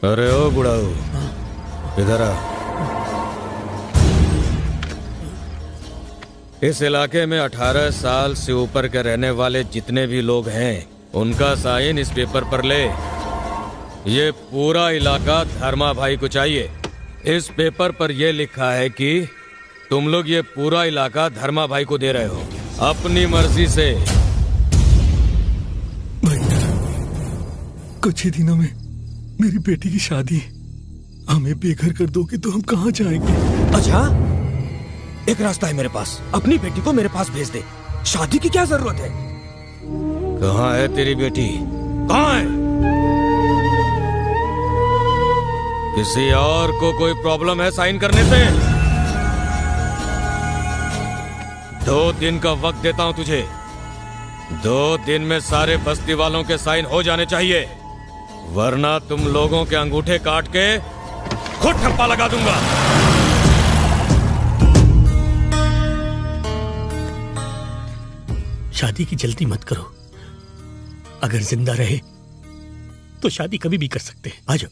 अरे ओ बुढ़ाऊ, इधर आ। इस इलाके में 18 साल से ऊपर के रहने वाले जितने भी लोग हैं, उनका साइन इस पेपर पर ले। ये पूरा इलाका धर्मा भाई को चाहिए। इस पेपर पर यह लिखा है कि तुम लोग ये पूरा इलाका धर्मा भाई को दे रहे हो अपनी मर्जी से। कुछ ही दिनों में मेरी बेटी की शादी है। हमें बेघर कर दोगे तो हम कहाँ जाएंगे? अच्छा, एक रास्ता है मेरे पास। अपनी बेटी को मेरे पास भेज दे। शादी की क्या जरूरत है? कहाँ है तेरी बेटी? कहाँ है? किसी और को कोई प्रॉब्लम है साइन करने से? 2 दिन का वक्त देता हूं तुझे। 2 दिन में सारे बस्ती वालों के साइन हो जाने चाहिए, वरना तुम लोगों के अंगूठे काट के खुद ठप्पा लगा दूंगा। शादी की जल्दी मत करो। अगर जिंदा रहे तो शादी कभी भी कर सकते हैं। आ जाओ।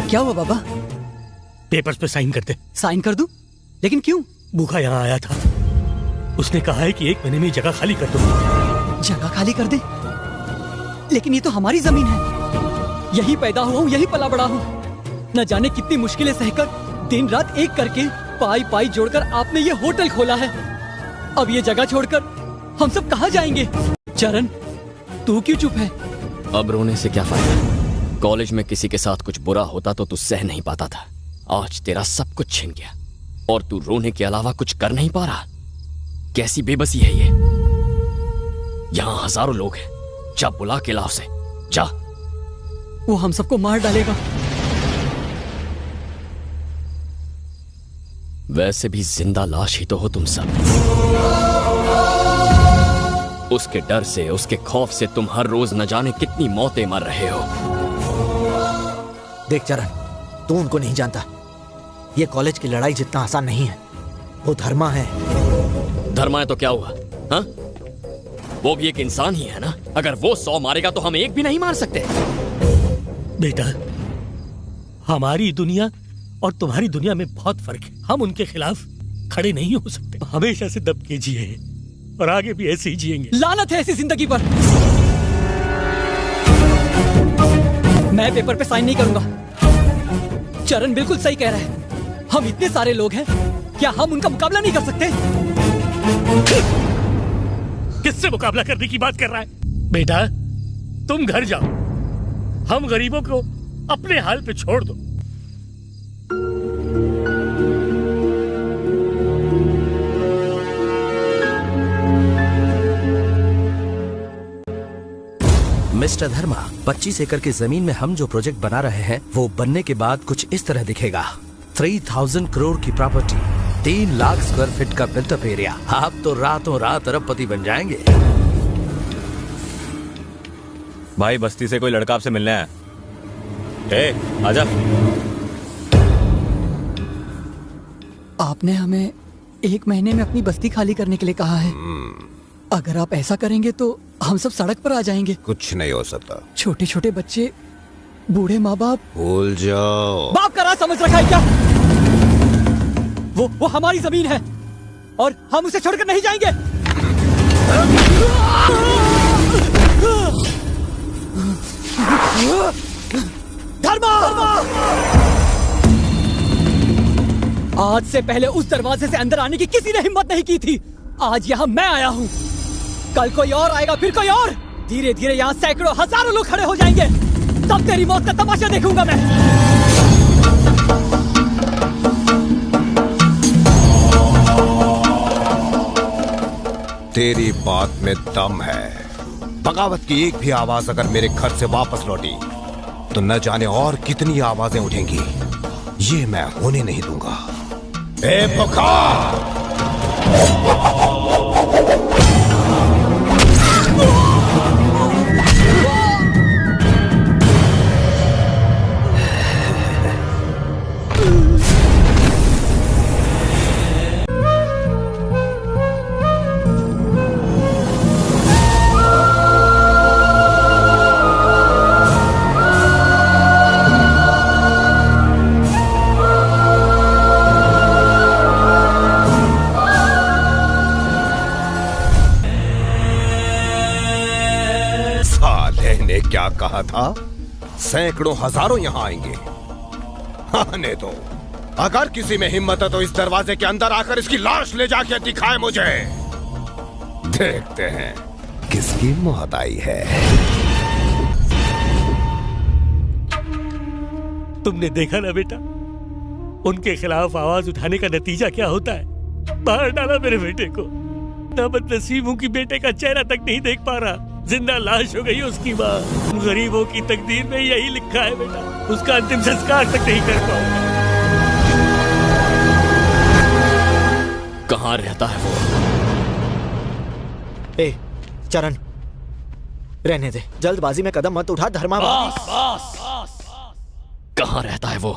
क्या हुआ बाबा? पेपर्स पे साइन कर दे। साइन कर दूं? लेकिन क्यों? भूखा यहाँ आया था, उसने कहा है कि 1 महीने में जगह खाली कर दो। जगह खाली कर दे? लेकिन ये तो हमारी जमीन है। यही पैदा हुआ हूँ, यही पला बड़ा हूँ। न जाने कितनी मुश्किलें सहकर दिन रात एक करके पाई पाई जोड़कर आपने ये होटल खोला है। अब ये जगह छोड़कर हम सब कहाँ जाएंगे? चरण, तू क्यों चुप है? अब रोने से क्या फायदा? कॉलेज में किसी के साथ कुछ बुरा होता तो तू सह नहीं पाता था। आज तेरा सब कुछ छिन गया और तू रोने के अलावा कुछ कर नहीं पा रहा। कैसी बेबसी है ये? यहाँ हजारों लोग हैं, जा बुला के लाओ से, जा। वो हम सबको मार डालेगा। वैसे भी जिंदा लाश ही तो हो तुम सब। उसके डर से, उसके खौफ से तुम हर रोज न जाने कितनी मौतें मर रहे हो। देख चरण, तू उनको नहीं जानता। ये कॉलेज की लड़ाई जितना आसान नहीं है। वो धर्मा है। धर्मा है तो क्या हुआ? हाँ, वो भी एक इंसान ही है ना। अगर वो 100 मारेगा तो हम एक भी नहीं मार सकते। बेटा, हमारी दुनिया और तुम्हारी दुनिया में बहुत फर्क है। हम उनके खिलाफ खड़े नहीं हो सकते। हमेशा से दब के जिए हैं और आगे भी ऐसे ही जिएंगे। लानत है ऐसी जिंदगी पर। मैं पेपर पे साइन नहीं करूंगा। चरण बिल्कुल सही कह रहा है। हम इतने सारे लोग हैं, क्या हम उनका मुकाबला नहीं कर सकते? किससे मुकाबला करने की बात कर रहा है? बेटा, तुम घर जाओ। हम गरीबों को अपने हाल पे छोड़ दो। मिस्टर धर्मा, 25 एकड़ की जमीन में हम जो प्रोजेक्ट बना रहे हैं वो बनने के बाद कुछ इस तरह दिखेगा। 3000 करोड़ की प्रॉपर्टी, 3 लाख स्क्वायर फीट का बिल्टअप एरिया। आप तो रातों रात अरबपति बन जाएंगे। भाई, बस्ती से कोई लड़का आपसे मिलने आया। आजा। आपने हमें 1 महीने में अपनी बस्ती खाली करने के लिए कहा है। अगर आप ऐसा करेंगे तो हम सब सड़क पर आ जाएंगे। कुछ नहीं हो सकता। छोटे छोटे बच्चे, बूढ़े माँ बाप। भूल जाओ। बाप का राज समझ रखा है क्या? वो हमारी जमीन है और हम उसे छोड़कर नहीं जाएंगे। धर्मा! आज से पहले उस दरवाजे से अंदर आने की किसी ने हिम्मत नहीं की थी। आज यहाँ मैं आया हूँ, कल कोई और आएगा, फिर कोई और। धीरे धीरे यहाँ सैकड़ों हजारों लोग खड़े हो जाएंगे। तब तेरी मौत का तमाशा देखूंगा मैं। तेरी बात में दम है। बगावत की एक भी आवाज अगर मेरे घर से वापस लौटी तो न जाने और कितनी आवाजें उठेंगी। ये मैं होने नहीं दूंगा। ए पुकार! मैंने क्या कहा था? सैकड़ों हजारों यहां आएंगे। आने दो। अगर किसी में हिम्मत है तो इस दरवाजे के अंदर आकर इसकी लाश ले जाके दिखाए मुझे। देखते हैं किसकी मौत आई है। तुमने देखा ना बेटा, उनके खिलाफ आवाज उठाने का नतीजा क्या होता है। मार डाला मेरे बेटे को। ना बदनसीब हूं कि बेटे का चेहरा तक नहीं देख पा रहा। जिंदा लाश हो गई उसकी माँ। गरीबों की तकदीर में यही लिखा है बेटा, उसका अंतिम संस्कार तक नहीं कर पाऊंगा। कहाँ रहता है वो? ए, चरण, रहने दे। जल्दबाजी में कदम मत उठा धर्मा। कहाँ रहता है वो?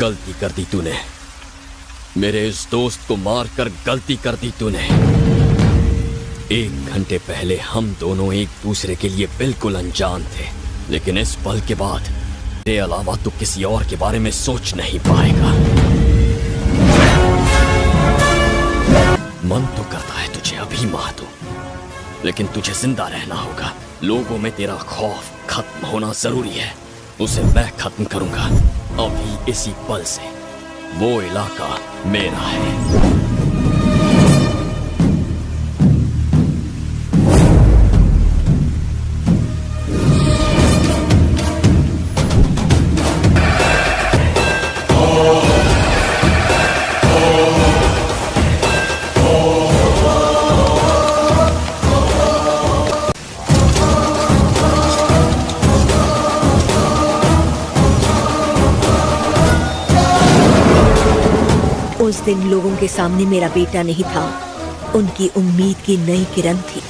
गलती कर दी तूने। मेरे इस दोस्त को मारकर गलती कर दी तूने। 1 घंटे पहले हम दोनों एक दूसरे के लिए बिल्कुल अनजान थे, लेकिन इस पल के बाद तेरे अलावा तू किसी और के बारे में सोच नहीं पाएगा। मन तो करता है तुझे अभी मार दूं, लेकिन तुझे जिंदा रहना होगा। लोगों में तेरा खौफ खत्म होना जरूरी है। उसे मैं खत्म करूंगा अभी इसी पल से। वो इलाका मेरा है। उस दिन लोगों के सामने मेरा बेटा नहीं था, उनकी उम्मीद की नई किरण थी।